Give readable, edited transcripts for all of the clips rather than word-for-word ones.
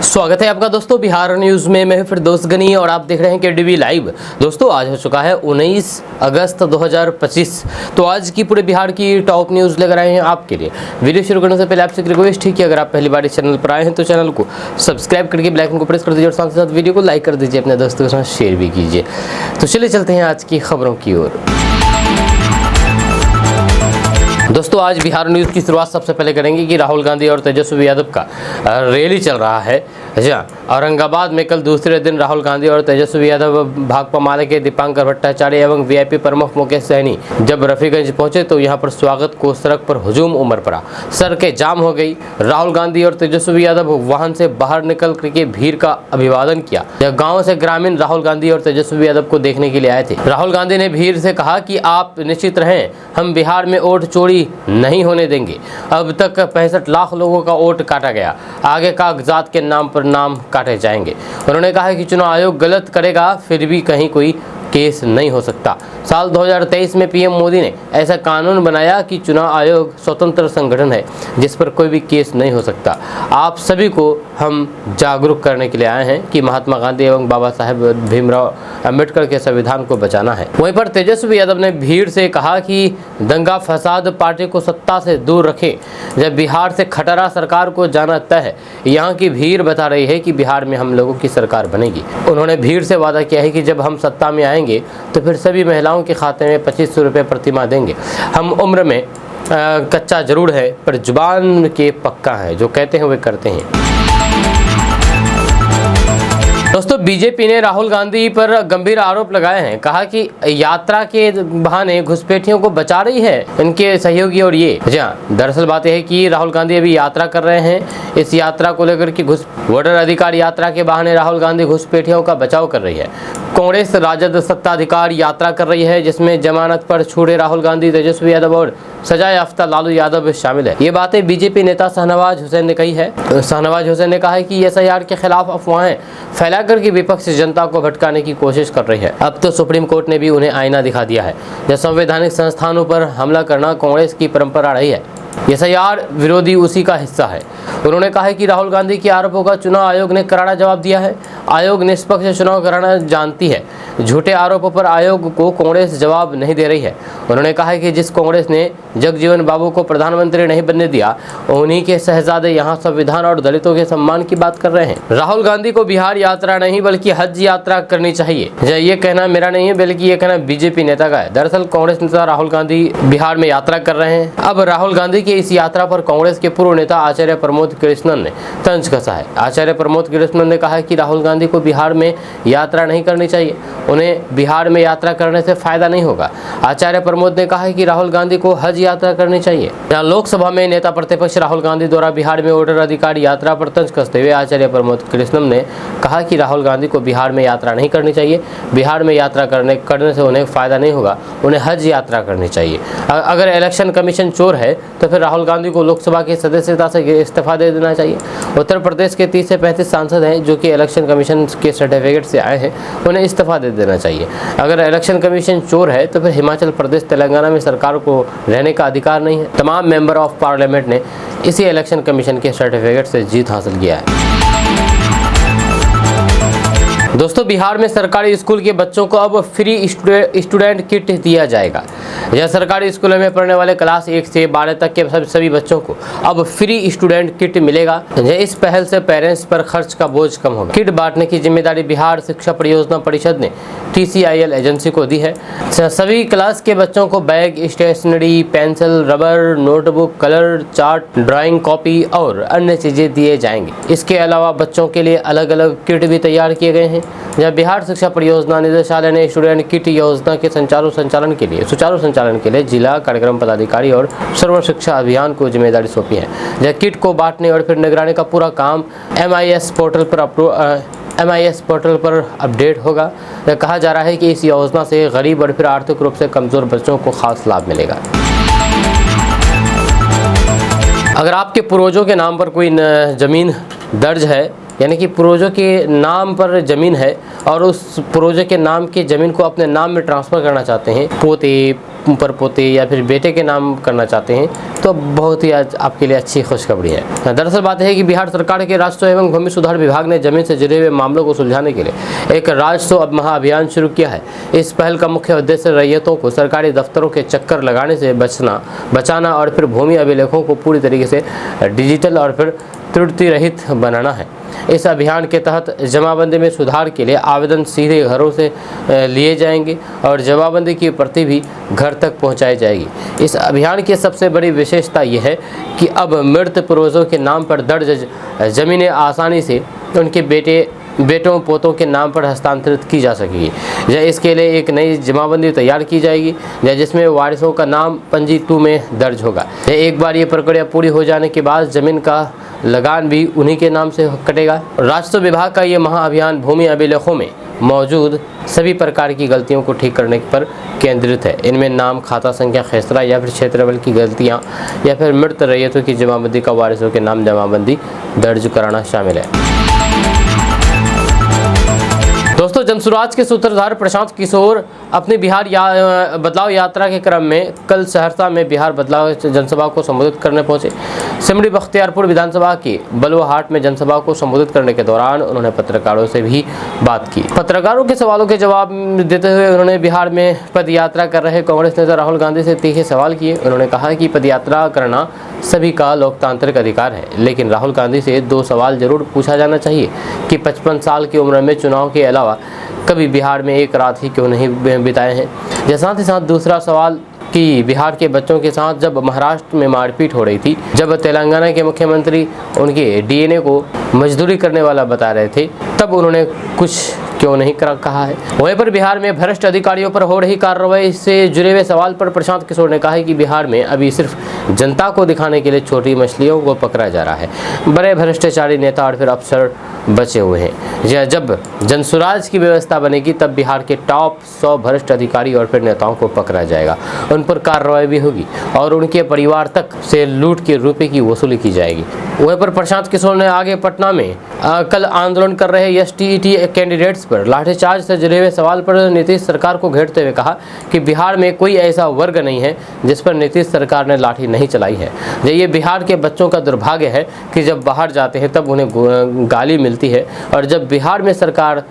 स्वागत है आपका दोस्तों बिहार न्यूज़ में। मैं फिर दोस्त गनी और आप देख रहे हैं केडीवी लाइव। दोस्तों आज हो चुका है 19 अगस्त 2025। तो आज की पूरे बिहार की टॉप न्यूज़ लेकर आए हैं आपके लिए। वीडियो शुरू करने से पहले आपसे एक रिक्वेस्ट है कि अगर आप पहली बार इस चैनल पर आए हैं तो चैनल को सब्सक्राइब करके बेल आइकन को प्रेस कर दीजिए और साथ ही साथ वीडियो को लाइक कर दीजिए, अपने दोस्तों के साथ शेयर भी कीजिए। तो चलिए चलते हैं आज की खबरों की ओर। दोस्तों आज बिहार न्यूज़ की शुरुआत सबसे पहले करेंगे कि राहुल गांधी और तेजस्वी यादव का रैली चल रहा है। जहाँ औरंगाबाद में कल दूसरे दिन राहुल गांधी और तेजस्वी यादव, भाकपा माले के दीपांकर भट्टाचार्य एवं वीआईपी प्रमुख मुकेश सहनी जब रफीगंज पहुंचे तो यहां पर स्वागत को सड़क पर हुजूम उमड़ पड़ा। सड़कें जाम हो गई। राहुल गांधी और तेजस्वी यादव वाहन से बाहर निकल करके भीड़ का अभिवादन किया। गाँव से ग्रामीण राहुल गांधी और तेजस्वी यादव को देखने के लिए आए थे। राहुल गांधी ने भीड़ से कहा कि आप निश्चित रहें, हम बिहार में वोट चोरी नहीं होने देंगे। अब तक 65 लाख लोगों का वोट काटा गया, आगे कागजात के नाम पर नाम काटे जाएंगे। उन्होंने कहा कि चुनाव आयोग गलत करेगा फिर भी कहीं कोई केस नहीं हो सकता। साल 2023 में पीएम मोदी ने ऐसा कानून बनाया कि चुनाव आयोग स्वतंत्र संगठन है जिस पर कोई भी केस नहीं हो सकता। आप सभी को हम जागरूक करने के लिए आए हैं कि महात्मा गांधी एवं बाबा साहेब भीमराव अंबेडकर के संविधान को बचाना है। वहीं पर तेजस्वी यादव ने भीड़ से कहा कि दंगा फसाद पार्टी को सत्ता से दूर रखें। जब बिहार से खटारा सरकार को जाना तय है, यहाँ की भीड़ बता रही है कि बिहार में हम लोगों की सरकार बनेगी। उन्होंने भीड़ से वादा किया है कि जब हम सत्ता में आएंगे तो फिर सभी महिलाओं के खाते में 2500 रुपये प्रतिमाह देंगे। हम उम्र में कच्चा जरूर है पर जुबान के पक्का है, जो कहते हैं वे करते हैं। दोस्तों बीजेपी ने राहुल गांधी पर गंभीर आरोप लगाए हैं। कहा कि यात्रा के बहाने घुसपैठियों को बचा रही है इनके सहयोगी और ये। जहाँ दरअसल बात यह है कि राहुल गांधी अभी यात्रा कर रहे हैं। इस यात्रा को लेकर के वोटर अधिकार यात्रा के बहाने राहुल गांधी घुसपैठियों का बचाव कर रही है। कांग्रेस राजद सत्ताधिकार यात्रा कर रही है जिसमें जमानत पर छूटे राहुल गांधी, तेजस्वी यादव और सजा याफ्ता लालू यादव शामिल है। ये बातें बीजेपी नेता शाहनवाज हुसैन ने कही है। शाहनवाज हुसैन ने कहा है कि एसआईआर के खिलाफ अफवाहें फैलाकर की विपक्ष जनता को भटकाने की कोशिश कर रही है। अब तो सुप्रीम कोर्ट ने भी उन्हें आईना दिखा दिया है। जब संवैधानिक संस्थानों पर हमला करना कांग्रेस की परंपरा रही है, एसआईआर विरोधी उसी का हिस्सा है। उन्होंने कहा है कि राहुल गांधी के आरोपों का चुनाव आयोग ने करारा जवाब दिया है। आयोग निष्पक्ष चुनाव कराना जानती है। झूठे आरोपों पर आयोग को कांग्रेस जवाब नहीं दे रही है। उन्होंने कहा है कि जिस कांग्रेस ने जगजीवन बाबू को प्रधानमंत्री नहीं बनने दिया, उन्हीं के शहजादे यहाँ संविधान और दलितों के सम्मान की बात कर रहे हैं। राहुल गांधी को बिहार यात्रा नहीं बल्कि हज यात्रा करनी चाहिए। ये कहना मेरा नहीं है बल्कि ये कहना बीजेपी नेता का है। दरअसल कांग्रेस नेता राहुल गांधी बिहार में यात्रा कर रहे हैं। अब राहुल गांधी की इस यात्रा पर कांग्रेस के पूर्व नेता आचार्य प्रमोद कृष्णन ने तंज कसा है। आचार्य प्रमोद कृष्णन ने कहा है कि राहुल गांधी को बिहार में यात्रा नहीं करनी चाहिए, उन्हें बिहार में यात्रा करने से फायदा नहीं होगा। आचार्य प्रमोद ने कहा है कि राहुल गांधी को हज यात्रा करनी चाहिए। यहाँ लोकसभा में नेता प्रतिपक्ष राहुल गांधी द्वारा बिहार में वोटर अधिकार यात्रा पर तंज कसते हुए आचार्य प्रमोद कृष्णन ने कहा कि राहुल गांधी को बिहार में यात्रा नहीं करनी चाहिए। बिहार में यात्रा करने से उन्हें फायदा नहीं होगा, उन्हें हज यात्रा करनी चाहिए। अगर इलेक्शन कमीशन चोर है तो फिर राहुल गांधी को लोकसभा की सदस्यता से इस्तीफा दे देना चाहिए। उत्तर प्रदेश के 30 से 35 सांसद हैं जो कि इलेक्शन कमीशन के सर्टिफिकेट से आए हैं, उन्हें इस्तीफा दे देना चाहिए। अगर इलेक्शन कमीशन चोर है तो फिर हिमाचल प्रदेश, तेलंगाना में सरकार को रहने का अधिकार नहीं है। तमाम मेंबर ऑफ पार्लियामेंट ने इसी इलेक्शन कमीशन के सर्टिफिकेट से जीत हासिल किया है। दोस्तों बिहार में सरकारी स्कूल के बच्चों को अब फ्री स्टूडेंट किट दिया जाएगा। यह सरकारी स्कूलों में पढ़ने वाले क्लास 1 से 12 तक के सभी बच्चों को अब फ्री स्टूडेंट किट मिलेगा। इस पहल से पेरेंट्स पर खर्च का बोझ कम होगा। किट बांटने की जिम्मेदारी बिहार शिक्षा परियोजना परिषद ने TCIL एजेंसी को दी है। सभी क्लास के बच्चों को bag, stationery, pencil, rubber, notebook, colour, chart, drawing copy और अन्य चीजें दिए जाएंगे। इसके अलावा बच्चों के लिए अलग अलग किट भी तैयार किए गए हैं। जब बिहार शिक्षा परियोजना निदेशालय ने स्टूडेंट किट योजना के सुचारू संचालन के लिए जिला कार्यक्रम पदाधिकारी और सर्व शिक्षा अभियान को जिम्मेदारी सौंपी है। जब किट को बांटने और फिर निगरानी का पूरा काम MIS पोर्टल पर अपडेट होगा। कहा जा रहा है कि इस योजना से गरीब और फिर आर्थिक रूप से कमजोर बच्चों को खास लाभ मिलेगा। अगर आपके पूर्वजों के नाम पर कोई जमीन दर्ज है, यानी कि पूर्वजों के नाम पर ज़मीन है और उस पूर्वजों के नाम की ज़मीन को अपने नाम में ट्रांसफ़र करना चाहते हैं, पोते पर पोते या फिर बेटे के नाम करना चाहते हैं तो बहुत ही आज आपके लिए अच्छी खुशखबरी है। दरअसल बात है कि बिहार सरकार के राजस्व एवं भूमि सुधार विभाग ने जमीन से जुड़े हुए मामलों को सुलझाने के लिए एक राजस्व महाअभियान शुरू किया है। इस पहल का मुख्य उद्देश्य रैयतों को सरकारी दफ्तरों के चक्कर लगाने से बचाना और फिर भूमि अभिलेखों को पूरी तरीके से डिजिटल और फिर त्रुटि रहित बनाना है। इस अभियान के तहत जमाबंदी में सुधार के लिए आवेदन सीधे घरों से लिए जाएंगे और जमाबंदी की प्रति भी घर तक पहुंचाई जाएगी। इस अभियान की सबसे बड़ी विशेषता यह है कि अब मृत पूर्वजों के नाम पर दर्ज जमीनें आसानी से उनके बेटों पोतों के नाम पर हस्तांतरित की जा सकेगी। इसके लिए एक नई जमाबंदी तैयार की जाएगी जिसमें वारिसों का नाम पंजी 2 में दर्ज होगा। एक बार ये प्रक्रिया पूरी हो जाने के बाद जमीन का लगान भी उन्हीं के नाम से कटेगा। राजस्व विभाग का ये महाअभियान भूमि अभिलेखों में मौजूद सभी प्रकार की गलतियों को ठीक करने पर केंद्रित है। इनमें नाम, खाता संख्या, खेसरा या फिर क्षेत्रफल की गलतियां या फिर मृत रैयतों की जमाबंदी का वारिसों के नाम जमाबंदी दर्ज कराना शामिल है। दोस्तों, जनसुराज के सूत्रधार प्रशांत किशोर अपनी बिहार बदलाव यात्रा के क्रम में कल सहरसा में बिहार बदलाव जनसभा को संबोधित करने पहुंचे। सिमरी बख्तियारपुर विधानसभा की बलुआहाट में जनसभा को संबोधित करने के दौरान उन्होंने पत्रकारों से भी बात की। पत्रकारों के सवालों के जवाब देते हुए उन्होंने बिहार में पदयात्रा कर रहे कांग्रेस नेता राहुल गांधी से तीखे सवाल किए। उन्होंने कहा कि पदयात्रा करना सभी का लोकतांत्रिक अधिकार है, लेकिन राहुल गांधी से 2 सवाल जरूर पूछा जाना चाहिए कि 55 साल की उम्र में चुनाव के अलावा कभी बिहार में एक रात ही क्यों नहीं बिताए हैं। साथ ही साथ दूसरा सवाल कि बिहार के बच्चों के साथ जब महाराष्ट्र में मारपीट हो रही थी, जब तेलंगाना के मुख्यमंत्री उनके डीएनए को मजदूरी करने वाला बता रहे थे, तब उन्होंने कुछ क्यों नहीं कहा है। वहीं पर बिहार में भ्रष्ट अधिकारियों पर हो रही कार्रवाई से जुड़े हुए सवाल पर प्रशांत किशोर ने कहा है कि बिहार में अभी सिर्फ जनता को दिखाने के लिए छोटी मछलियों को पकड़ा जा रहा है। बड़े भ्रष्टाचारी नेता और फिर अफसर बचे हुए हैं। जब जनसुराज की व्यवस्था बनेगी तब बिहार के टॉप 100 भ्रष्ट अधिकारी और फिर नेताओं को पकड़ा जाएगा, उन पर कार्रवाई भी होगी और उनके परिवार तक से लूट के रुपए की वसूली की जाएगी। वहीं पर प्रशांत किशोर ने आगे पटना में कल आंदोलन कर रहे एसटीईटी कैंडिडेट्स पर लाठीचार्ज से जुड़े हुए सवाल पर नीतीश सरकार को घेरते हुए कहा कि बिहार में कोई ऐसा वर्ग नहीं है जिस पर नीतीश सरकार ने लाठी नहीं चलाई है। ये बिहार के बच्चों का दुर्भाग्य है कि जब बाहर जाते हैं तब उन्हें गाली मिलती है और जब बिहार में सरकार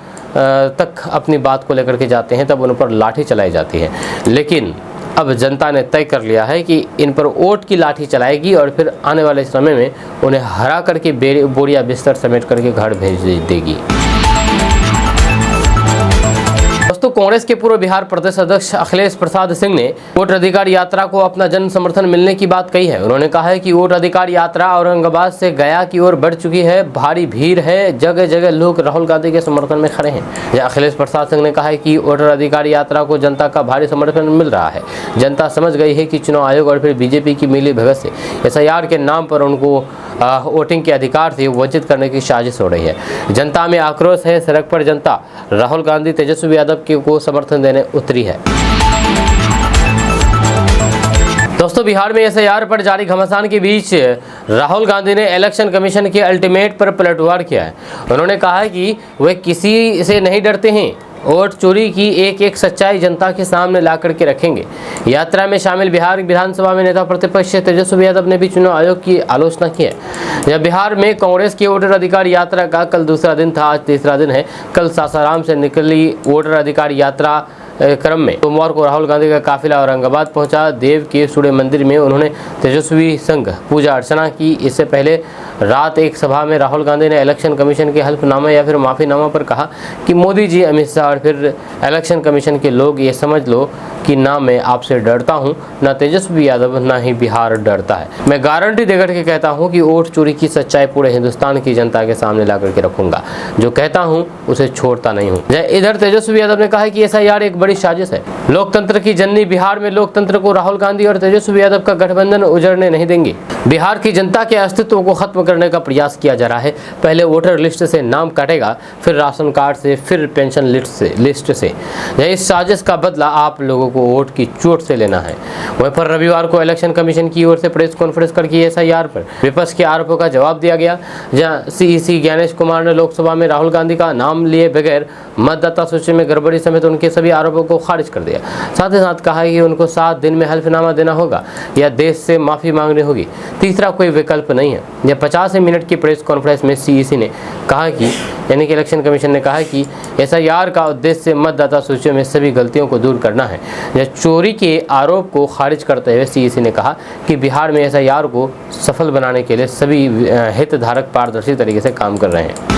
तक अपनी बात को लेकर के जाते हैं तब उन पर लाठी चलाई जाती है। लेकिन अब जनता ने तय कर लिया है कि इन पर वोट की लाठी चलाएगी और फिर आने वाले समय में उन्हें हरा करके बोरिया बिस्तर समेट करके घर भेज देगी। दोस्तों, कांग्रेस के पूर्व बिहार प्रदेश अध्यक्ष अखिलेश प्रसाद सिंह ने वोट अधिकार यात्रा को अपना जन समर्थन मिलने की बात कही है। उन्होंने कहा है कि वोट अधिकार यात्रा औरंगाबाद से गया की ओर बढ़ चुकी है, भारी भीड़ है, जगह जगह लोग राहुल गांधी के समर्थन में खड़े हैं। अखिलेश प्रसाद सिंह ने कहा है कि वोटर अधिकार यात्रा को जनता का भारी समर्थन मिल रहा है। जनता समझ गई है कि चुनाव आयोग और फिर बीजेपी की मिली भगत से एसआईआर के नाम पर उनको वोटिंग के अधिकार से वंचित करने की साजिश हो रही है। जनता में आक्रोश है, सड़क पर जनता राहुल गांधी, तेजस्वी यादव को समर्थन देने उतरी है। दोस्तों, बिहार में एसआईआर पर जारी घमासान के बीच राहुल गांधी ने इलेक्शन कमीशन के अल्टीमेट पर पलटवार किया है। उन्होंने कहा है कि वे किसी से नहीं डरते हैं, वोट चोरी की एक एक सच्चाई जनता के सामने ला करके रखेंगे। यात्रा में शामिल बिहार विधानसभा में नेता प्रतिपक्ष तेजस्वी यादव ने भी चुनाव आयोग की आलोचना की है। जब बिहार में कांग्रेस की वोटर अधिकार यात्रा का कल दूसरा दिन था, आज तीसरा दिन है। कल सासाराम से निकली वोटर अधिकार यात्रा क्रम में सोमवार को राहुल गांधी का काफिला औरंगाबाद पहुंचा। देव के सूर्य मंदिर में उन्होंने तेजस्वी संघ पूजा अर्चना की। इससे पहले रात एक सभा में राहुल गांधी ने इलेक्शन कमीशन के हल्फनामा या फिर माफीनामा पर कहा कि मोदी जी, अमित शाह और फिर इलेक्शन कमीशन के लोग ये समझ लो कि ना मैं आपसे डरता हूं, ना तेजस्वी यादव, ना ही बिहार डरता है। मैं गारंटी देकर के कहता हूं कि वोट चोरी की सच्चाई पूरे हिंदुस्तान की जनता के सामने ला करके रखूंगा। जो कहता हूं उसे छोड़ता नहीं हूं। इधर तेजस्वी यादव ने कहा है कि एसआईआर एक बड़ी साजिश है। लोकतंत्र की जननी बिहार में लोकतंत्र को राहुल गांधी और तेजस्वी यादव का गठबंधन उजड़ने नहीं देंगे। बिहार की जनता के अस्तित्व को खत्म करने का प्रयास किया जा रहा है। पहले वोटर लिस्ट से नाम काटेगा, फिर राशन कार्ड से, फिर पेंशन लिस्ट से। इस साजिश का बदला आप लोगों को वोट की चोट से लेना है। वहीं पर रविवार को इलेक्शन कमीशन की ओर से प्रेस कॉन्फ्रेंस करके एसआईआर पर विपक्ष के आरोपों का जवाब दिया गया, जहां सीईसी ज्ञानेश कुमार ने लोकसभा में राहुल गांधी का नाम लिए बगैर मतदाता सूची में गड़बड़ी समेत उनके सभी आरोपों को खारिज कर दिया। साथ ही साथ कहा कि उनको 7 दिन में हल्फनामा देना होगा या देश से माफी मांगनी होगी, तीसरा कोई विकल्प नहीं है। यह 50 मिनट की प्रेस कॉन्फ्रेंस में सीईसी ने कहा कि यानी कि इलेक्शन कमीशन ने कहा कि एसआईआर का उद्देश्य मतदाता सूचियों में सभी गलतियों को दूर करना है। यह चोरी के आरोप को खारिज करते हुए सीईसी ने कहा कि बिहार में एसआईआर को सफल बनाने के लिए सभी हितधारक पारदर्शी तरीके से काम कर रहे हैं।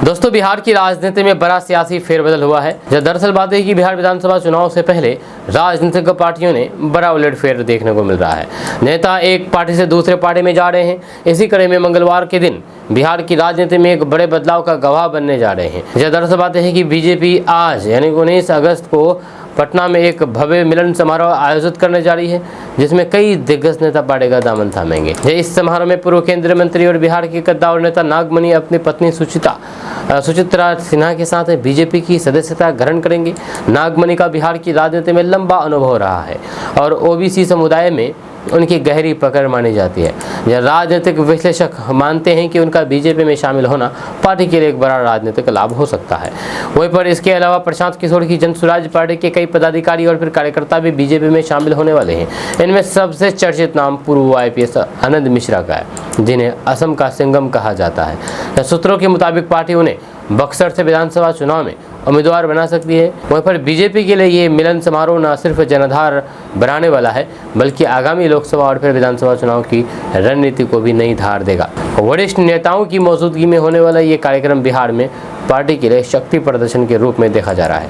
दोस्तों, बिहार की राजनीति में बड़ा सियासी फेरबदल हुआ है। जब दरअसल बात है कि बिहार विधानसभा चुनाव से पहले राजनीतिक पार्टियों ने बड़ा उलटफेर देखने को मिल रहा है। नेता एक पार्टी से दूसरे पार्टी में जा रहे हैं। इसी कड़ी में मंगलवार के दिन बिहार की राजनीति में एक बड़े बदलाव का गवाह बनने जा रहे हैं। जब दरअसल बात है कि बीजेपी आज यानी 19 अगस्त को पटना में एक भव्य मिलन समारोह आयोजित करने जा रही है, जिसमें कई दिग्गज नेता पार्टी का दामन थामेंगे। इस समारोह में पूर्व केंद्रीय मंत्री और बिहार के कद्दावर नेता नागमणि अपनी पत्नी सुचित्रा सिन्हा के साथ बीजेपी की सदस्यता ग्रहण करेंगे। नागमणि का बिहार की राजनीति में लंबा अनुभव रहा है और ओबीसी समुदाय में उनकी गहरी पकड़ मानी जाती है। यह राजनीतिक विश्लेषक मानते हैं कि उनका बीजेपी में शामिल होना पार्टी के लिए एक बड़ा राजनीतिक लाभ हो सकता है। वहीं पर इसके अलावा प्रशांत किशोर की जन स्वराज पार्टी के कई पदाधिकारी और फिर कार्यकर्ता भी बीजेपी में शामिल होने वाले हैं। इनमें सबसे चर्चित नाम पूर्व IPS आनंद मिश्रा का है, जिन्हें असम का सिंघम कहा जाता है। सूत्रों के मुताबिक पार्टी उन्हें बक्सर से विधानसभा चुनाव में उम्मीदवार बना सकती है। वहीं पर बीजेपी के लिए ये मिलन समारोह न सिर्फ जनाधार बनाने वाला है, बल्कि आगामी लोकसभा और फिर विधानसभा चुनाव की रणनीति को भी नई धार देगा। वरिष्ठ नेताओं की मौजूदगी में होने वाला ये कार्यक्रम बिहार में पार्टी के लिए शक्ति प्रदर्शन के रूप में देखा जा रहा है।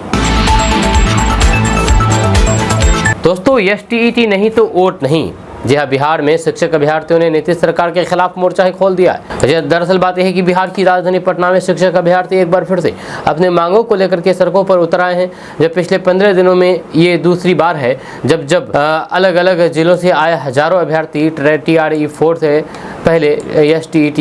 दोस्तों, STET नहीं तो वोट नहीं। जी हाँ, बिहार में शिक्षक अभ्यर्थियों ने नीतीश सरकार के खिलाफ मोर्चा ही खोल दिया है। दरअसल बात यह है कि बिहार की राजधानी पटना में शिक्षक अभ्यर्थी एक बार फिर से अपने मांगों को लेकर के सड़कों पर उतर आए हैं। जब पिछले 15 दिनों में ये दूसरी बार है जब अलग अलग जिलों से आए हजारों अभ्यर्थी TRE-4 से पहले STET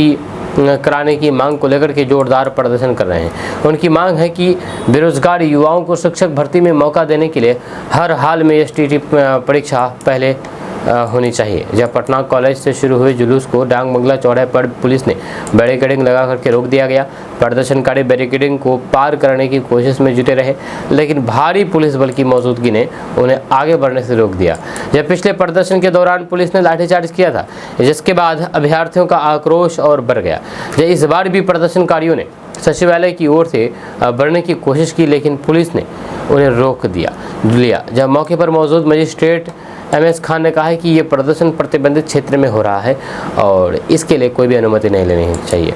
कराने की मांग को लेकर के जोरदार प्रदर्शन कर रहे हैं। उनकी मांग है कि बेरोजगार युवाओं को शिक्षक भर्ती में मौका देने के लिए हर हाल में STET परीक्षा पहले होनी चाहिए। जब पटना कॉलेज से शुरू हुए जुलूस को डांग बंगला चौराहे पर पुलिस ने बैरिकेडिंग लगा करके रोक दिया गया। प्रदर्शनकारी बैरिकेडिंग को पार करने की कोशिश में जुटे रहे, लेकिन भारी पुलिस बल की मौजूदगी ने उन्हें आगे बढ़ने से रोक दिया। जब पिछले प्रदर्शन के दौरान पुलिस ने लाठीचार्ज किया था, जिसके बाद अभ्यर्थियों का आक्रोश और बढ़ गया। इस बार भी प्रदर्शनकारियों ने सचिवालय की ओर से बढ़ने की कोशिश की, लेकिन पुलिस ने उन्हें रोक लिया। जब मौके पर मौजूद मजिस्ट्रेट MS खान ने कहा है कि ये प्रदर्शन प्रतिबंधित क्षेत्र में हो रहा है और इसके लिए कोई भी अनुमति नहीं लेनी चाहिए।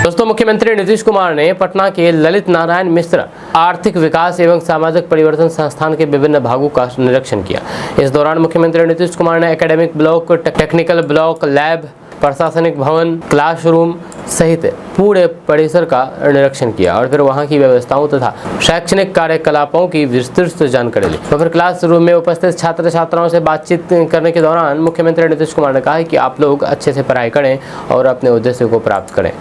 दोस्तों, मुख्यमंत्री नीतीश कुमार ने पटना के ललित नारायण मिश्र आर्थिक विकास एवं सामाजिक परिवर्तन संस्थान के विभिन्न भागों का निरीक्षण किया। इस दौरान मुख्यमंत्री नीतीश कुमार ने academic block, technical block, lab, प्रशासनिक भवन, क्लासरूम सहित पूरे परिसर का निरीक्षण किया और फिर वहां की व्यवस्थाओं तथा शैक्षणिक कार्यकलापों की विस्तृत जानकारी ली। तो फिर क्लासरूम में उपस्थित छात्र छात्राओं से बातचीत करने के दौरान मुख्यमंत्री नीतीश कुमार ने कहा कि आप लोग अच्छे से पढ़ाई करें और अपने उद्देश्य को प्राप्त करें।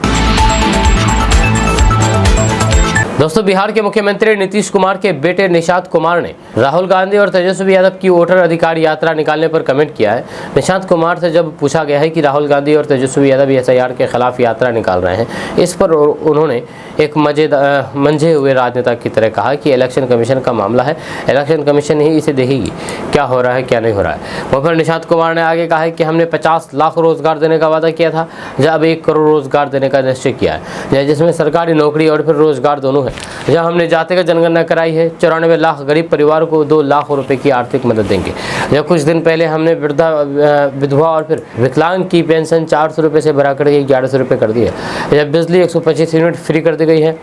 दोस्तों, बिहार के मुख्यमंत्री नीतीश कुमार के बेटे निशांत कुमार ने राहुल गांधी और तेजस्वी यादव की वोटर अधिकार यात्रा निकालने पर कमेंट किया है। निशांत कुमार से जब पूछा गया है कि राहुल गांधी और तेजस्वी यादव SIR के खिलाफ यात्रा निकाल रहे हैं, इस पर उन्होंने एक मंझे हुए राजनेता की तरह कहा कि इलेक्शन कमीशन का मामला है, इलेक्शन कमीशन ही इसे देखेगी क्या हो रहा है क्या नहीं हो रहा है। वहाँ पर निशांत कुमार ने आगे कहा है कि हमने 50 लाख रोजगार देने का वादा किया था, जब 1 करोड़ रोजगार देने का निश्चय किया है, जिसमें सरकारी नौकरी और फिर रोजगार दोनों है। जहां हमने जातिगत जनगणना कराई है, 94 लाख गरीब परिवार को 2 लाख रुपए की आर्थिक मदद देंगे। जब कुछ दिन पहले हमने विधवा और फिर विकलांग की पेंशन 400 रुपये से बढ़ाकर 1100 रुपये कर दी है। जब बिजली 125 यूनिट फ्री कर दी गई है,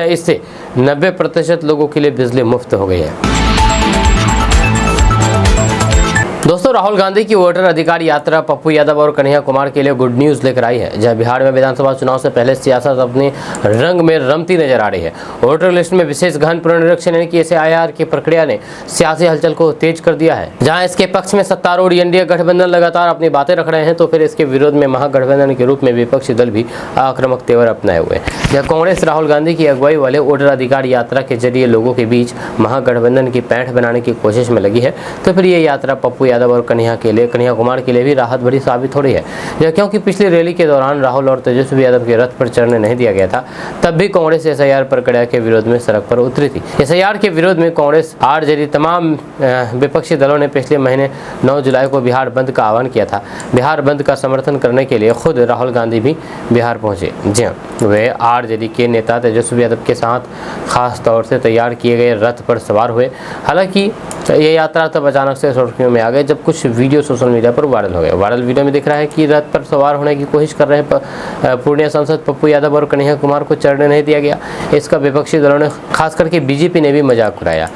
इससे 90% लोगों के लिए बिजली मुफ्त हो गई है। दोस्तों, राहुल गांधी की वोटर अधिकार यात्रा पप्पू यादव और कन्हैया कुमार के लिए गुड न्यूज लेकर आई है। जहां बिहार में विधानसभा चुनाव से पहले सियासत अपने रंग में रमती नजर आ रही है। वोटर लिस्ट में विशेष गहन पुनरीक्षण यानी कि SIR की प्रक्रिया ने सियासी हलचल को तेज कर दिया है। जहां इसके पक्ष में सत्तारूढ़ एनडीए गठबंधन लगातार अपनी बातें रख रहे हैं, तो फिर इसके विरोध में महागठबंधन के रूप में विपक्षी दल भी आक्रामक तेवर अपनाए हुए हैं। जहाँ कांग्रेस राहुल गांधी की अगुवाई वाले वोटर अधिकार यात्रा के जरिए लोगों के बीच महागठबंधन की पैठ बनाने की कोशिश में लगी है, तो फिर ये यात्रा पप्पू यादव और कन्हैया कुमार के लिए भी राहत भरी साबित हो रही है। क्योंकि पिछली रैली के दौरान राहुल और तेजस्वी यादव के रथ पर चढ़ने नहीं दिया गया था, तब भी कांग्रेस SIR प्रक्रिया के विरोध में सड़क पर उतरी थी। SIR के विरोध में कांग्रेस आरजेडी तमाम विपक्षी दलों ने पिछले महीने 9 जुलाई को बिहार बंद का आह्वान किया था। बिहार बंद का समर्थन करने के लिए खुद राहुल गांधी भी बिहार पहुंचे। जी हाँ, वे आरजेडी के नेता तेजस्वी यादव के साथ खास तौर से तैयार किए गए रथ पर सवार हुए। हालांकि ये यात्रा तब अचानक से सुर्खियों में आ गई जब कुछ वीडियो सोशल मीडिया पर वायरल हो गए। वायरल वीडियो में दिख रहा है कि रथ पर सवार होने की कोशिश कर रहे पूर्णिया सांसद पप्पू यादव और कन्हैया कुमार को चढ़ने नहीं दिया गया। इसका विपक्षी दलों ने, खास करके बीजेपी ने भी मजाक उड़ाया।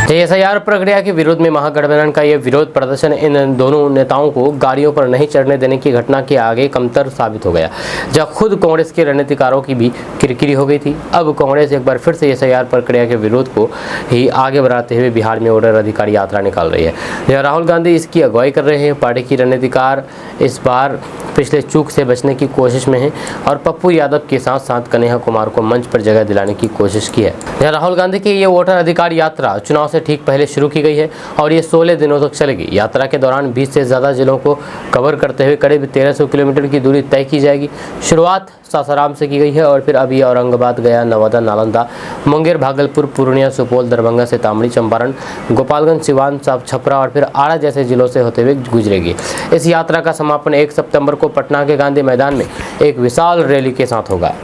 SIR प्रक्रिया के विरोध में महागठबंधन का यह विरोध प्रदर्शन इन दोनों नेताओं को गाड़ियों पर नहीं चढ़ने देने की घटना के आगे कमतर साबित हो गया, जब खुद कांग्रेस के रणनीतिकारों की भी किरकिरी हो गई थी। अब कांग्रेस एक बार फिर से SIR प्रक्रिया के विरोध को ही आगे बढ़ाते हुए बिहार में वोटर अधिकार यात्रा निकाल रही है। राहुल गांधी इसकी अगुवाई कर रहे हैं। पार्टी की रणनीतिकार इस बार पिछले चूक से बचने की कोशिश में है और पप्पू यादव के साथ साथ कन्हैया कुमार को मंच पर जगह दिलाने की कोशिश की है। राहुल गांधी की ये वोटर अधिकार यात्रा चुनाव से ठीक पहले शुरू की गई है और ये 16 दिनों तक चलेगी। यात्रा के दौरान 20 से ज़्यादा जिलों को कवर करते हुए करीब 1300 किलोमीटर की दूरी तय की जाएगी। शुरुआत सासाराम से की गई है और फिर अभी औरंगाबाद, गया, नवादा, नालंदा, मुंगेर, भागलपुर, पूर्णिया, सुपौल, दरभंगा, सीतामढ़ी, चंपारण, गोपालगंज, सिवान, छपरा और फिर आरा जैसे जिलों से होते हुए गुजरेगी। इस यात्रा का समापन 1 सितंबर को पटना के गांधी मैदान में एक विशाल रैली के साथ होगा।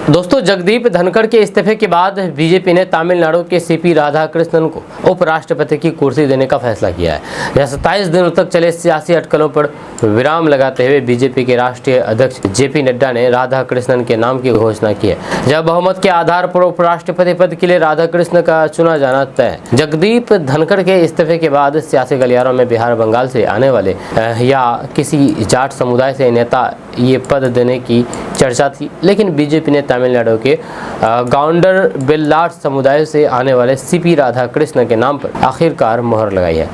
दोस्तों, जगदीप धनखड़ के इस्तीफे के बाद बीजेपी ने तमिलनाडु के CP राधाकृष्णन को उपराष्ट्रपति की कुर्सी देने का फैसला किया है। यह 27 दिनों तक चले सियासी अटकलों पर विराम लगाते हुए बीजेपी के राष्ट्रीय अध्यक्ष JP नड्डा ने राधाकृष्णन के नाम की घोषणा की है। जब बहुमत के आधार पर उपराष्ट्रपति पद के लिए राधाकृष्णन का चुना जाना तय है। जगदीप धनखड़ के इस्तीफे के बाद सियासी गलियारों में बिहार, बंगाल से आने वाले या किसी जाट समुदाय से नेता ये पद देने की चर्चा थी, लेकिन बीजेपी ने तमिलनाडु के गाउंडर बेल्लाट समुदाय से आने वाले CP राधाकृष्णन के नाम पर आखिरकार मोहर लगाई है।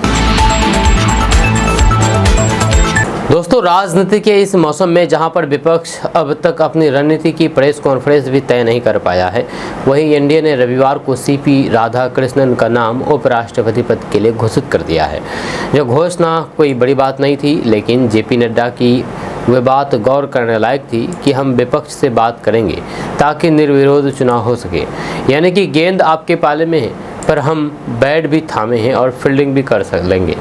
दोस्तों, राजनीति के इस मौसम में जहां पर विपक्ष अब तक अपनी रणनीति की प्रेस कॉन्फ्रेंस भी तय नहीं कर पाया है, वहीं एनडीए ने रविवार को CP राधाकृष्णन का नाम उपराष्ट्रपति पद के लिए घोषित कर दिया है। यह घोषणा कोई बड़ी बात नहीं थी, लेकिन JP नड्डा की वह बात गौर करने लायक थी कि हम विपक्ष से बात करेंगे ताकि निर्विरोध चुनाव हो सके। यानी कि गेंद आपके पाले में है, पर हम बैट भी थामे हैं और फील्डिंग भी कर लेंगे।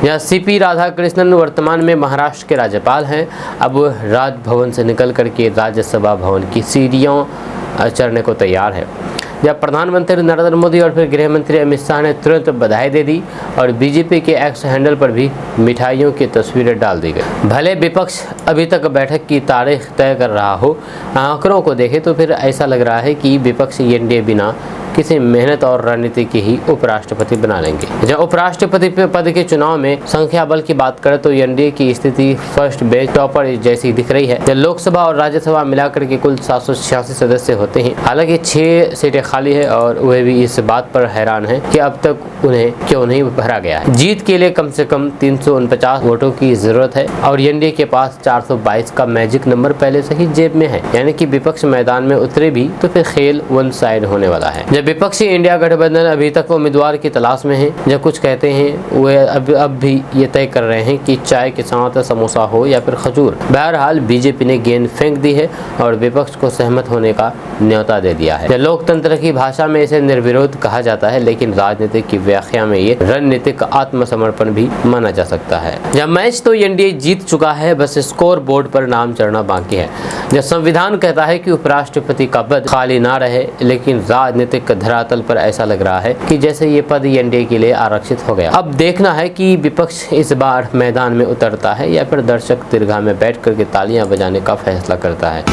यहाँ CP राधाकृष्णन वर्तमान में महाराष्ट्र के राज्यपाल हैं। अब राजभवन से निकल करके राज्यसभा भवन की सीढ़ियों चढ़ने को तैयार है। जब प्रधानमंत्री नरेंद्र मोदी और फिर गृह मंत्री अमित शाह ने तुरंत बधाई दे दी और बीजेपी के एक्स हैंडल पर भी मिठाइयों की तस्वीरें डाल दी गई। भले विपक्ष अभी तक बैठक की तारीख तय कर रहा हो, आंकड़ों को देखें तो फिर ऐसा लग रहा है कि विपक्ष एनडीए बिना किसी मेहनत और रणनीति के ही उपराष्ट्रपति बना लेंगे। जब उपराष्ट्रपति पद के चुनाव में संख्या बल की बात करें तो एनडीए की स्थिति फर्स्ट बेंच टॉपर जैसी दिख रही है। जब लोकसभा और राज्यसभा मिलाकर के कुल 786 सदस्य होते हैं, हालांकि 6 सीटें खाली है और वह भी इस बात पर हैरान है कि अब तक उन्हें क्यों नहीं भरा गया है। जीत के लिए कम से कम 349 वोटों की जरूरत है और एनडीए के पास 422 का मैजिक नंबर पहले से ही जेब में है। यानी कि विपक्ष मैदान में उतरे भी तो फिर खेल वन साइड होने वाला है। जब विपक्षी इंडिया गठबंधन अभी तक उम्मीदवार की तलाश में है, जब कुछ कहते हैं वे अब भी ये तय कर रहे हैं कि चाय के साथ समोसा हो या फिर खजूर। बहरहाल बीजेपी ने गेंद फेंक दी है और विपक्ष को सहमत होने का न्योता दे दिया है। लोकतंत्र की भाषा में इसे निर्विरोध कहा जाता है, लेकिन राजनीति की व्याख्या में ये रणनीतिक आत्मसमर्पण भी माना जा सकता है। जब मैच तो एनडीए जीत चुका है, बस स्कोर बोर्ड पर नाम चढ़ना बाकी है। जब संविधान कहता है कि उपराष्ट्रपति का पद खाली ना रहे, लेकिन राजनीतिक धरातल पर ऐसा लग रहा है कि जैसे ये पद एनडीए के लिए आरक्षित हो गया। अब देखना है कि विपक्ष इस बार मैदान में उतरता है या फिर दर्शक दीर्घा में बैठ करके तालियां बजाने का फैसला करता है।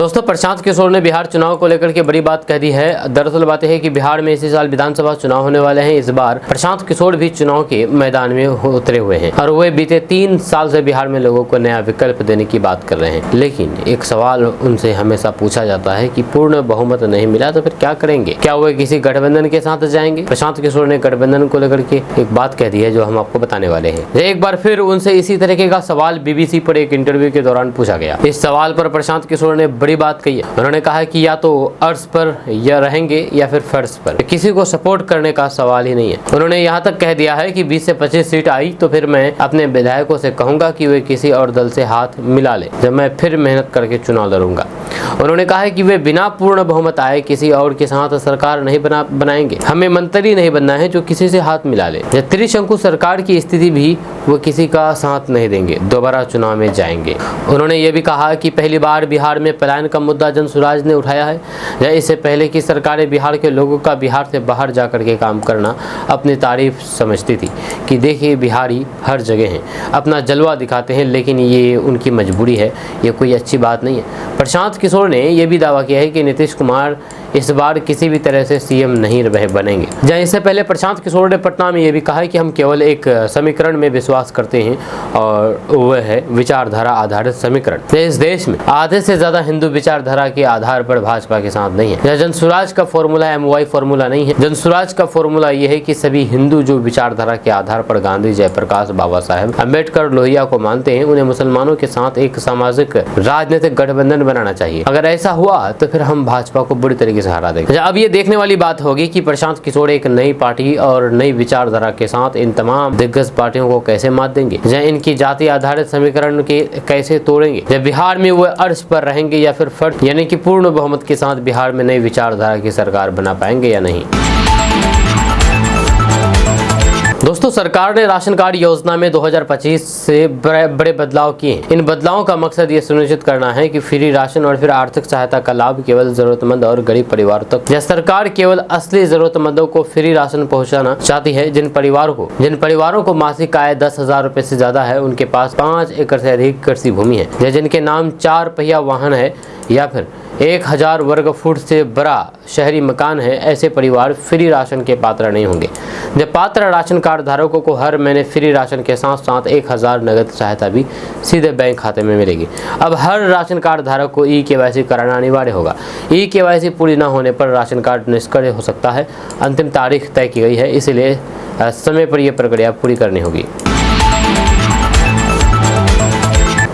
दोस्तों, प्रशांत किशोर ने बिहार चुनाव को लेकर के बड़ी बात कह दी है। दरअसल बात है कि बिहार में इसी साल विधानसभा चुनाव होने वाले हैं। इस बार प्रशांत किशोर भी चुनाव के मैदान में उतरे हुए हैं और वे बीते 3 साल से बिहार में लोगों को नया विकल्प देने की बात कर रहे हैं। लेकिन एक सवाल उनसे हमेशा पूछा जाता है कि पूर्ण बहुमत नहीं मिला तो फिर क्या करेंगे? क्या वे किसी गठबंधन के साथ जाएंगे? प्रशांत किशोर ने गठबंधन को लेकर के एक बात कह दी है जो हम आपको बताने वाले हैं। एक बार फिर उनसे इसी तरीके का सवाल बीबीसी पर एक इंटरव्यू के दौरान पूछा गया। इस सवाल पर प्रशांत किशोर ने बड़ी बात कही है। उन्होंने कहा कि या तो अर्श पर या रहेंगे या फिर फर्श पर, किसी को सपोर्ट करने का सवाल ही नहीं है। उन्होंने यहाँ तक कह दिया है कि 20 से 25 सीट आई तो फिर मैं अपने विधायकों से कहूंगा कि वे किसी और दल से हाथ मिला ले, जब मैं फिर मेहनत करके चुनाव लड़ूंगा। उन्होंने कहा है कि वे बिना पूर्ण बहुमत आए किसी और के साथ सरकार नहीं बनाएंगे। हमें मंत्री नहीं बनना है जो किसी से हाथ मिला ले। त्रिशंकु सरकार की स्थिति भी वो किसी का साथ नहीं देंगे, दोबारा चुनाव में जाएंगे। उन्होंने ये भी कहा कि पहली बार बिहार में पलायन का मुद्दा जनसुराज ने उठाया है। इससे पहले की सरकारें बिहार के लोगों का बिहार से बाहर जाकर के काम करना अपनी तारीफ समझती थी कि देखिए बिहारी हर जगह हैं, अपना जलवा दिखाते हैं, लेकिन ये उनकी मजबूरी है, ये कोई अच्छी बात नहीं है। प्रशांत किशोर ने यह भी दावा किया है कि नीतीश कुमार इस बार किसी भी तरह से सीएम नहीं बनेंगे। जहाँ इससे पहले प्रशांत किशोर ने पटना में यह भी कहा है कि हम केवल एक समीकरण में विश्वास करते हैं और वह है विचारधारा आधारित समीकरण। इस देश में आधे से ज्यादा हिंदू विचारधारा के आधार पर भाजपा के साथ नहीं है। जनसुराज का फॉर्मूला MY फॉर्मूला नहीं है। जनसुराज का फॉर्मूला यह है कि सभी हिंदू जो विचारधारा के आधार पर गांधी, जयप्रकाश, बाबा साहेब अम्बेडकर, लोहिया को मानते हैं, उन्हें मुसलमानों के साथ एक सामाजिक राजनीतिक गठबंधन बनाना चाहिए। अगर ऐसा हुआ तो फिर हम भाजपा को बुरी तरीके से हरा देंगे। अब ये देखने वाली बात होगी कि प्रशांत किशोर एक नई पार्टी और नई विचारधारा के साथ इन तमाम दिग्गज पार्टियों को कैसे मात देंगे, या इनकी जाति आधारित समीकरण के कैसे तोड़ेंगे, या बिहार में वो अर्श पर रहेंगे या फिर फर्श यानी कि पूर्ण बहुमत के साथ बिहार में नई विचारधारा की सरकार बना पाएंगे या नहीं। दोस्तों, सरकार ने राशन कार्ड योजना में 2025 से बड़े बदलाव किए हैं। इन बदलावों का मकसद ये सुनिश्चित करना है कि फ्री राशन और फिर आर्थिक सहायता का लाभ केवल जरूरतमंद और गरीब परिवारों तक। यह सरकार केवल असली जरूरतमंदों को फ्री राशन पहुंचाना चाहती है। जिन परिवारों को मासिक आय 10,000 रुपए से ज्यादा है, उनके पास 5 एकड़ से अधिक कृषि भूमि है, या जिनके नाम 4 पहिया वाहन है या फिर 1000 वर्ग फुट से बड़ा शहरी मकान है, ऐसे परिवार फ्री राशन के पात्र नहीं होंगे। जब पात्र राशन कार्ड धारकों को हर महीने फ्री राशन के साथ साथ 1000 नगद सहायता भी सीधे बैंक खाते में मिलेगी। अब हर राशन कार्ड धारक को EKYC कराना अनिवार्य होगा। EKYC पूरी न होने पर राशन कार्ड निष्क्रिय हो सकता है। अंतिम तारीख तय की गई है, इसलिए समय पर यह प्रक्रिया पूरी करनी होगी।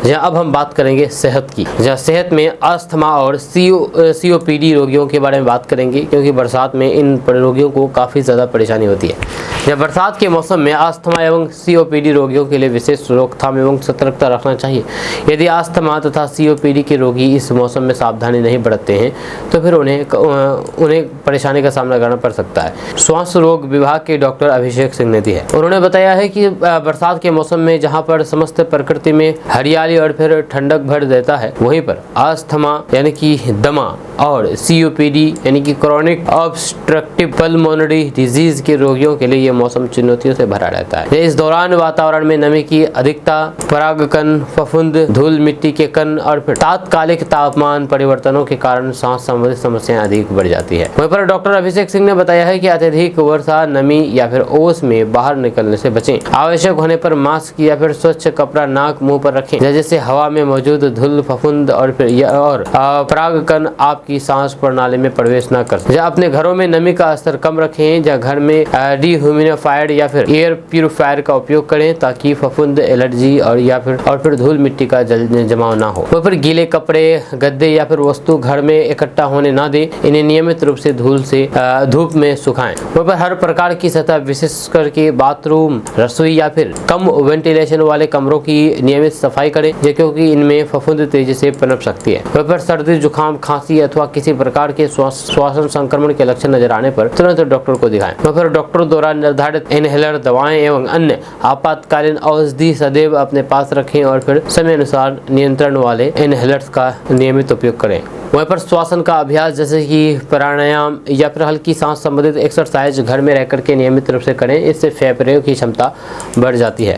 जहाँ अब हम बात करेंगे सेहत की। जहाँ सेहत में अस्थमा और COPD रोगियों के बारे में बात करेंगे, क्योंकि बरसात में इन रोगियों को काफ़ी ज़्यादा परेशानी होती है। जब बरसात के मौसम में अस्थमा एवं COPD रोगियों के लिए विशेष रोकथाम एवं सतर्कता रखना चाहिए। यदि अस्थमा तथा COPD के रोगी इस मौसम में सावधानी नहीं बरतते हैं तो फिर उन्हें परेशानी का सामना करना पड़ सकता है। स्वास्थ्य रोग विभाग के डॉक्टर अभिषेक सिंह ने दी है। उन्होंने बताया है कि बरसात के मौसम में जहाँ पर समस्त प्रकृति में हरियाली और फिर ठंडक भर देता है, वहीं पर अस्थमा यानी कि दमा और COPD यानी कि क्रॉनिक ऑब्स्ट्रक्टिव पल्मोनरी डिजीज के रोगियों के लिए ये मौसम चुनौतियों से भरा रहता है। इस दौरान वातावरण में नमी की अधिकता, परागकण, फफूंद, धूल मिट्टी के कण और फिर तात्कालिक तापमान परिवर्तनों के कारण सांस संबंधित समस्याएं अधिक बढ़ जाती है। वहीं पर डॉक्टर अभिषेक सिंह ने बताया है कि अत्यधिक वर्षा, नमी या फिर ओस में बाहर निकलने से बचें। आवश्यक होने पर मास्क या फिर स्वच्छ कपड़ा नाक मुंह पर रखें, जिससे हवा में मौजूद धूल, फफूंद और परागकण आपकी सांस प्रणाली में प्रवेश न कर सके। अपने घरों में नमी का स्तर कम रखें, या घर में डिह्यूमिडिफायर या फिर एयर प्यूरिफायर का उपयोग करें ताकि फफूंद, एलर्जी और फिर धूल मिट्टी का जमाव ना हो। वहीं पर गीले कपड़े, गद्दे या फिर वस्तु घर में इकट्ठा होने ना दें। इन्हें नियमित रूप से धूप में सुखाएं। वहीं पर हर प्रकार की सतह, विशेष करके बाथरूम, रसोई या फिर कम वेंटिलेशन वाले कमरों की नियमित सफाई करें, क्योंकि इनमें फफूंद तेजी से पनप सकती है। वहीं पर सर्दी, जुकाम, खांसी अथवा किसी प्रकार के श्वसन संक्रमण के लक्षण नजर आने पर तुरंत डॉक्टर को दिखाएं। वहीं पर डॉक्टर द्वारा निर्धारित इनहेलर दवाएं एवं अन्य आपातकालीन औषधि सदैव अपने पास रखें और फिर समय अनुसार नियंत्रण वाले इनहेलर्स का नियमित उपयोग करें। वहीं पर श्वसन का अभ्यास जैसे कि प्राणायाम या फिर हल्की सांस संबंधित एक्सरसाइज घर में रहकर के नियमित रूप से करें। इससे फेफड़ों की क्षमता बढ़ जाती है।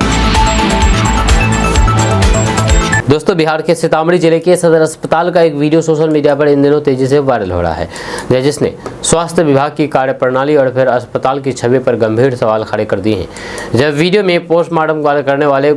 दोस्तों, बिहार के सीतामढ़ी जिले के सदर अस्पताल का एक वीडियो सोशल मीडिया पर इन दिनों तेजी से वायरल हो रहा है, जिसने स्वास्थ्य विभाग की कार्यप्रणाली और फिर अस्पताल की छवि पर गंभीर सवाल खड़े कर दिए हैं। जब वीडियो में पोस्टमार्टम करने वाले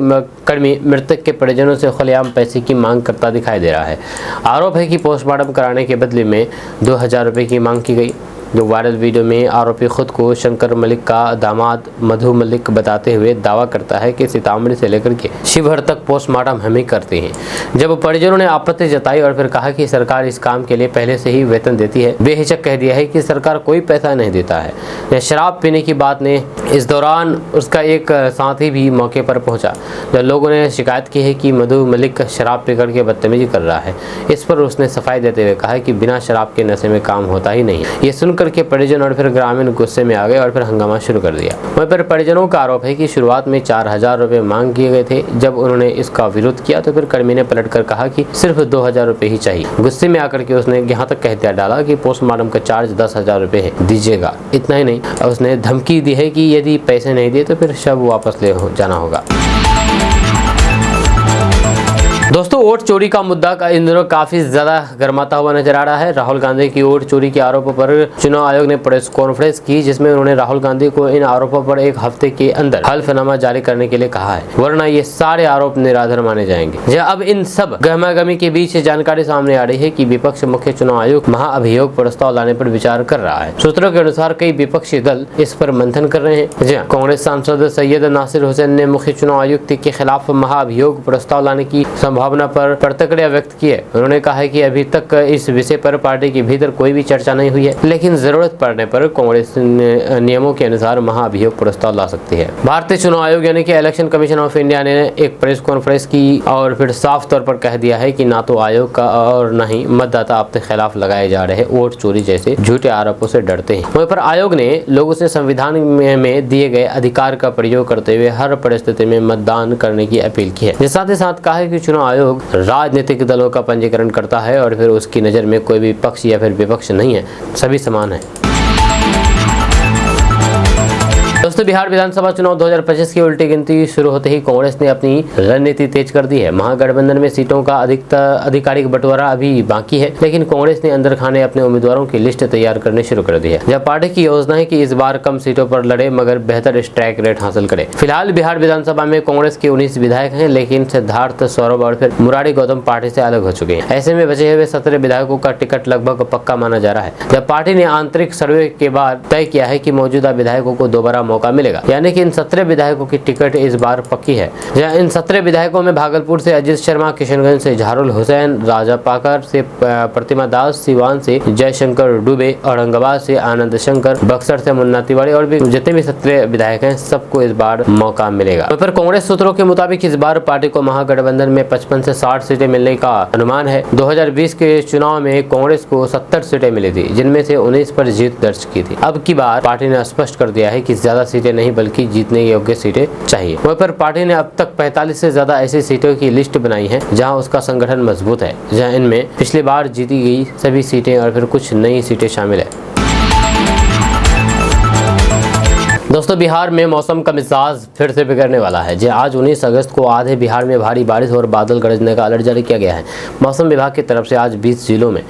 कर्मी मृतक के परिजनों से खुलेआम पैसे की मांग करता दिखाई दे रहा है। आरोप है कि पोस्टमार्टम कराने के बदले में 2000 रुपये की मांग की गई। जो वायरल वीडियो में आरोपी खुद को शंकर मलिक का दामाद मधु मलिक बताते हुए दावा करता है कि सीतामढ़ी से लेकर के शिवहर तक पोस्टमार्टम हम ही करते हैं। जब परिजनों ने आपत्ति जताई और फिर कहा कि सरकार इस काम के लिए पहले से ही वेतन देती है, बेहिचक कह दिया है कि सरकार कोई पैसा नहीं देता है। शराब पीने की बात ने इस दौरान उसका एक साथी भी मौके पर पहुंचा। जब लोगों ने शिकायत की है कि मधु मलिक शराब पीकर के बदतमीजी कर रहा है, इस पर उसने सफाई देते हुए कहा कि बिना शराब के नशे में काम होता ही नहीं है। ये सुनकर के परिजन और फिर ग्रामीण गुस्से में आ गए और फिर हंगामा शुरू कर दिया। वहीं पर परिजनों का आरोप है कि शुरुआत में 4000 रुपये मांग किए गए थे। जब उन्होंने इसका विरोध किया तो फिर कर्मी ने पलटकर कहा कि सिर्फ 2000 रुपये ही चाहिए। गुस्से में आकर के उसने यहाँ तक कह दिया डाला कि पोस्टमार्टम का चार्ज 10,000 रुपये है, दीजिएगा। इतना ही नहीं, उसने धमकी दी है कि यदि पैसे नहीं दिए तो फिर शव वापस ले जाना होगा। दोस्तों, वोट चोरी का मुद्दा इन दिनों काफी ज्यादा गर्माता हुआ नजर आ रहा है। राहुल गांधी की वोट चोरी के आरोपों पर चुनाव आयोग ने प्रेस कॉन्फ्रेंस की, जिसमें उन्होंने राहुल गांधी को इन आरोपों पर 1 हफ्ते के अंदर हल्फनामा जारी करने के लिए कहा है, वरना ये सारे आरोप निराधार माने जाएंगे। अब इन सब गहमागहमी के बीच जानकारी सामने आ रही है कि विपक्ष मुख्य चुनाव आयोग महाअभियोग प्रस्ताव लाने पर विचार कर रहा है। सूत्रों के अनुसार कई विपक्षी दल इस पर मंथन कर रहे हैं। कांग्रेस सांसद सैयद नासिर हुसैन ने मुख्य चुनाव आयुक्त के खिलाफ महाअभियोग प्रस्ताव लाने की संभावना पर प्रतिक्रिया व्यक्त की है। उन्होंने कहा है कि अभी तक इस विषय पर पार्टी के भीतर कोई भी चर्चा नहीं हुई है, लेकिन जरूरत पड़ने पर कांग्रेस नियमों के अनुसार महाअभियोग प्रस्ताव ला सकती है। भारतीय चुनाव आयोग यानी कि इलेक्शन कमीशन ऑफ इंडिया ने एक प्रेस कॉन्फ्रेंस की और फिर साफ तौर पर कह दिया है कि ना तो आयोग का और न ही मतदाता अपने खिलाफ लगाए जा रहे वोट चोरी जैसे झूठे आरोपों से डरते हैं। वहीं पर आयोग ने लोगों से संविधान में दिए गए अधिकार का प्रयोग करते हुए हर परिस्थिति में मतदान करने की अपील की है। साथ ही साथ कहा है कि चुनाव आयोग राजनीतिक दलों का पंजीकरण करता है और फिर उसकी नज़र में कोई भी पक्ष या फिर विपक्ष नहीं है, सभी समान है। दोस्तों, बिहार विधानसभा चुनाव 2025 की उल्टी गिनती शुरू होते ही कांग्रेस ने अपनी रणनीति तेज कर दी है। महागठबंधन में सीटों का आधिकारिक बंटवारा अभी बाकी है, लेकिन कांग्रेस ने अंदर खाने अपने उम्मीदवारों की लिस्ट तैयार करनी शुरू कर दी है। जब पार्टी की योजना है कि इस बार कम सीटों पर लड़े मगर बेहतर स्ट्राइक रेट हासिल करे। फिलहाल बिहार विधानसभा में कांग्रेस के 19 विधायक हैं, लेकिन सिद्धार्थ सौरभ और फिर मुरारी गौतम पार्टी से अलग हो चुके हैं। ऐसे में बचे हुए 17 विधायकों का टिकट लगभग पक्का माना जा रहा है। जब पार्टी ने आंतरिक सर्वे के बाद तय किया है कि मौजूदा विधायकों को दोबारा मौका मिलेगा, यानी कि इन 17 विधायकों की टिकट इस बार पक्की है। इन 17 विधायकों में भागलपुर से अजीत शर्मा, किशनगंज से झारुल हुसैन, राजापाकर से प्रतिमा दास, सिवान से जयशंकर डुबे, औरंगाबाद से आनंद शंकर, बक्सर से मुन्ना तिवारी और भी जितने भी 17 विधायक हैं सबको इस बार मौका मिलेगा। पर कांग्रेस सूत्रों के मुताबिक इस बार पार्टी को महागठबंधन में 55 से 60 सीटें मिलने का अनुमान है। 2020 के चुनाव में कांग्रेस को 70 सीटें मिली थी, जिनमें से 19 पर जीत दर्ज की थी। अब की बार पार्टी ने स्पष्ट कर दिया है कि ज्यादा सीटें नहीं बल्कि जीतने योग्य सीटें चाहिए। वहीं पर पार्टी ने अब तक 45 से ज्यादा ऐसी सीटों की लिस्ट बनाई है जहां उसका संगठन मजबूत है, जहां इनमें पिछली बार जीती गई सभी सीटें और फिर कुछ नई सीटें शामिल है। दोस्तों, बिहार में मौसम का मिजाज फिर से बिगड़ने वाला है। आज 19 अगस्त को आधे बिहार में भारी बारिश और बादल गरजने का अलर्ट जारी किया गया है। मौसम विभाग की तरफ से आज 20 जिलों में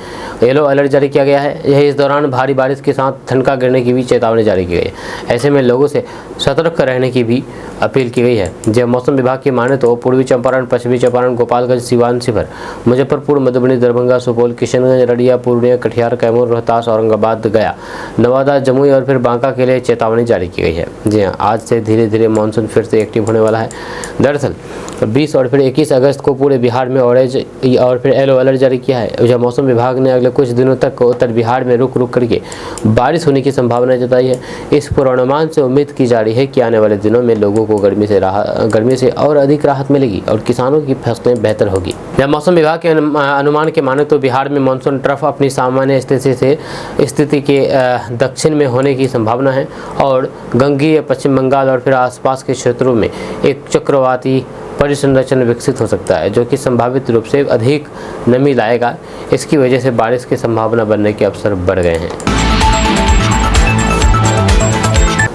येलो अलर्ट जारी किया गया है। यह इस दौरान भारी बारिश के साथ ठनका गिरने की भी चेतावनी जारी की गई है। ऐसे में लोगों से सतर्क रहने की भी अपील की गई है। जब मौसम विभाग की माने तो पूर्वी चंपारण, पश्चिमी चंपारण, गोपालगंज, सिवान, शिवहर, मुजफ्फरपुर, मधुबनी, दरभंगा, सुपौल, किशनगंज, रडिया, पूर्णिया, कटिहार, कैमूर, रोहतास, औरंगाबाद, गया, नवादा, जमुई और फिर बांका के लिए चेतावनी जारी की गई है। जी हाँ, आज से धीरे धीरे मानसून फिर से एक्टिव होने वाला है। दरअसल 20 और फिर 21 अगस्त को पूरे बिहार में ऑरेंज और फिर येलो अलर्ट जारी किया है। जब मौसम विभाग ने अगले कुछ दिनों तक उत्तर बिहार में रुक रुक करके बारिश होने की संभावना जताई है। इस पूर्वानुमान से उम्मीद की जा रही है कि आने वाले दिनों में लोगों को गर्मी से और अधिक राहत मिलेगी और किसानों की फसलें बेहतर होगी। जब मौसम विभाग के अनुमान के माने तो बिहार में मानसून ट्रफ अपनी सामान्य स्थिति के दक्षिण में होने की संभावना है और गंगीय पश्चिम बंगाल और फिर आसपास के क्षेत्रों में एक चक्रवाती परिसंरचना विकसित हो सकता है, जो कि संभावित रूप से अधिक नमी लाएगा। इसकी वजह से बारिश की संभावना बनने के अवसर बढ़ गए हैं।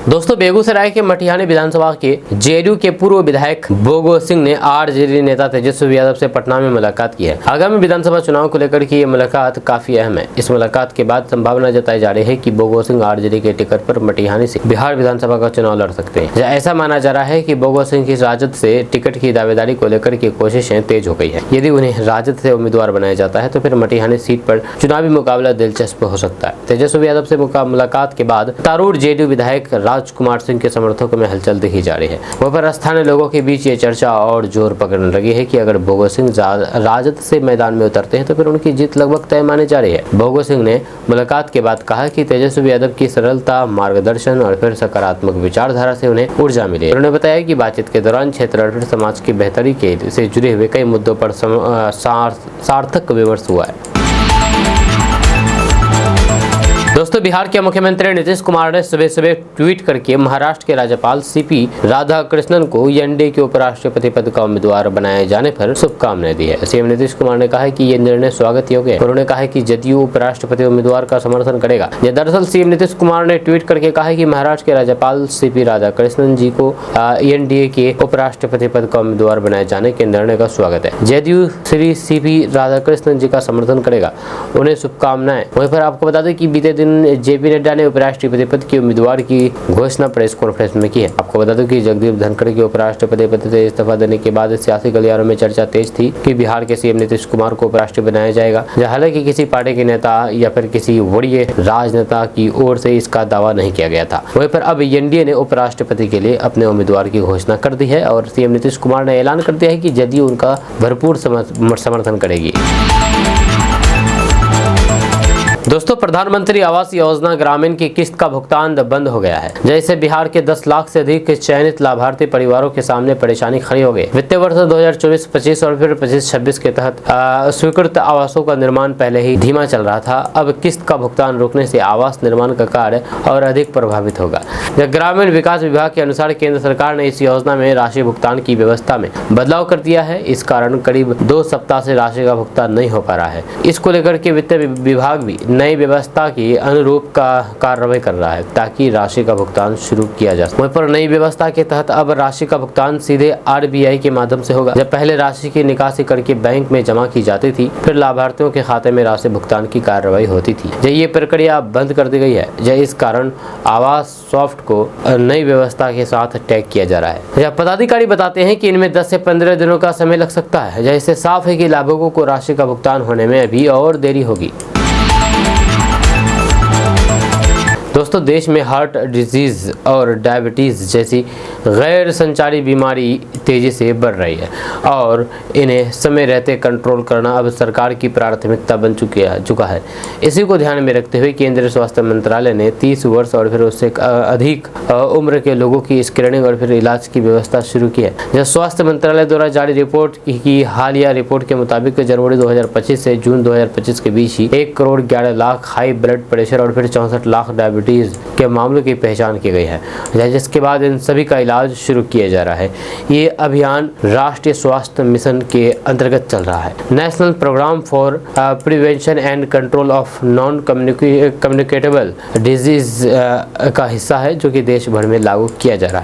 दोस्तों, बेगूसराय के मटिहानी विधानसभा के जेडीयू के पूर्व विधायक बोगो सिंह ने आरजेडी नेता तेजस्वी यादव से पटना में मुलाकात की है। आगामी विधानसभा चुनाव को लेकर की ये मुलाकात काफी अहम है। इस मुलाकात के बाद संभावना जताई जा रही है कि बोगो सिंह आरजेडी के टिकट पर मटिहानी से बिहार विधानसभा का चुनाव लड़ सकते हैं। ऐसा माना जा रहा है कि बोगो सिंह की राजद से टिकट की दावेदारी को लेकर की कोशिशें तेज हो गई है। यदि उन्हें राजद से उम्मीदवार बनाया जाता है तो फिर मटिहानी सीट पर चुनावी मुकाबला दिलचस्प हो सकता है। तेजस्वी यादव से मुलाकात के बाद तारूर जेडीयू विधायक राजकुमार सिंह के समर्थकों में हलचल देखी जा रही है। वह पर स्थानीय लोगों के बीच ये चर्चा और जोर पकड़ने लगी है कि अगर बोगो सिंह राजद से मैदान में उतरते हैं तो फिर उनकी जीत लगभग तय मानी जा रही है। बोगो सिंह ने मुलाकात के बाद कहा कि तेजस्वी यादव की सरलता, मार्गदर्शन और फिर सकारात्मक विचारधारा से उन्हें ऊर्जा मिली। उन्होंने बताया कि बातचीत के दौरान क्षेत्र और फिर समाज की बेहतरी के से जुड़े हुए कई मुद्दों पर सार्थक विमर्श हुआ है। दोस्तों, बिहार के मुख्यमंत्री नीतीश कुमार ने सुबह सुबह ट्वीट करके महाराष्ट्र के राज्यपाल सीपी राधाकृष्णन को एनडीए के उपराष्ट्रपति पद का उम्मीदवार बनाए जाने पर शुभकामनाएं दी है। सीएम नीतीश कुमार ने कहा है कि ये निर्णय स्वागत योग्य है। उन्होंने कहा है कि जदयू उपराष्ट्रपति उम्मीदवार का समर्थन करेगा। दरअसल सीएम नीतीश कुमार ने ट्वीट करके कहा है कि महाराष्ट्र के राज्यपाल सीपी राधाकृष्णन जी को एनडीए के उपराष्ट्रपति पद का उम्मीदवार बनाए जाने के निर्णय का स्वागत है। जदयू श्री सीपी राधाकृष्णन जी का समर्थन करेगा, उन्हें शुभकामनाएं। वहीं पर आपको बता दें कि बीते जेपी नड्डा ने उपराष्ट्रपति पद के उम्मीदवार की घोषणा प्रेस कॉन्फ्रेंस में की है। आपको बता दूं कि जगदीप धनखड़ के उपराष्ट्रपति पद से इस्तीफा देने के बाद सियासी गलियारों में चर्चा तेज थी कि बिहार के सीएम नीतीश कुमार को उपराष्ट्रपति बनाया जाएगा। हालांकि किसी पार्टी के नेता या फिर किसी वरीय राजनेता की ओर से इसका दावा नहीं किया गया था। वहीं पर अब एनडीए ने उपराष्ट्रपति के लिए अपने उम्मीदवार की घोषणा कर दी है और सीएम नीतीश कुमार ने ऐलान कर दिया है कि जदयू उनका भरपूर समर्थन करेगी। दोस्तों, प्रधानमंत्री आवास योजना ग्रामीण की किस्त का भुगतान बंद हो गया है। जैसे बिहार के 10 लाख से अधिक चयनित लाभार्थी परिवारों के सामने परेशानी खड़ी हो गई। वित्तीय वर्ष 2024-25 और फिर 25-26 के तहत स्वीकृत आवासों का निर्माण पहले ही धीमा चल रहा था। अब किस्त का भुगतान रोकने से आवास निर्माण का कार्य और अधिक प्रभावित होगा। ग्रामीण विकास विभाग के अनुसार केंद्र सरकार ने इस योजना में राशि भुगतान की व्यवस्था में बदलाव कर दिया है। इस कारण करीब 2 सप्ताह से राशि का भुगतान नहीं हो पा रहा है। इसको लेकर के वित्त विभाग भी नई व्यवस्था के अनुरूप कार्रवाई कर रहा है ताकि राशि का भुगतान शुरू किया जा सके। वहीं पर नई व्यवस्था के तहत अब राशि का भुगतान सीधे आरबीआई के माध्यम से होगा। जब पहले राशि की निकासी करके बैंक में जमा की जाती थी, फिर लाभार्थियों के खाते में राशि भुगतान की कार्रवाई होती थी। ये प्रक्रिया बंद कर दी गई है। इस कारण आवास सॉफ्ट को नई व्यवस्था के साथ टैग किया जा रहा है। पदाधिकारी बताते हैं कि इनमें 10 से 15 दिनों का समय लग सकता है। इससे साफ है कि लाभुकों को राशि का भुगतान होने में अभी और देरी होगी। दोस्तों, देश में हार्ट डिजीज और डायबिटीज जैसी गैर संचारी बीमारी तेजी से बढ़ रही है और इन्हें समय रहते कंट्रोल करना अब सरकार की प्राथमिकता बन चुका है। इसी को ध्यान में रखते हुए केंद्रीय स्वास्थ्य मंत्रालय ने 30 वर्ष और फिर उससे अधिक उम्र के लोगों की स्क्रीनिंग और फिर इलाज की व्यवस्था शुरू की है। जब स्वास्थ्य मंत्रालय द्वारा जारी रिपोर्ट की हालिया रिपोर्ट के मुताबिक जनवरी 2025 से जून 2025 के बीच ही 1 crore 11 lakh high blood pressure और फिर 64 लाख डायबिटीज के मामलों की पहचान की गई है, जिसके बाद इन सभी का इलाज शुरू किया जा रहा है। ये अभियान राष्ट्रीय स्वास्थ्य मिशन के अंतर्गत चल रहा है। National programme for prevention and control of non communicable disease का हिस्सा है, जो कि देश भर में लागू किया जा रहा है।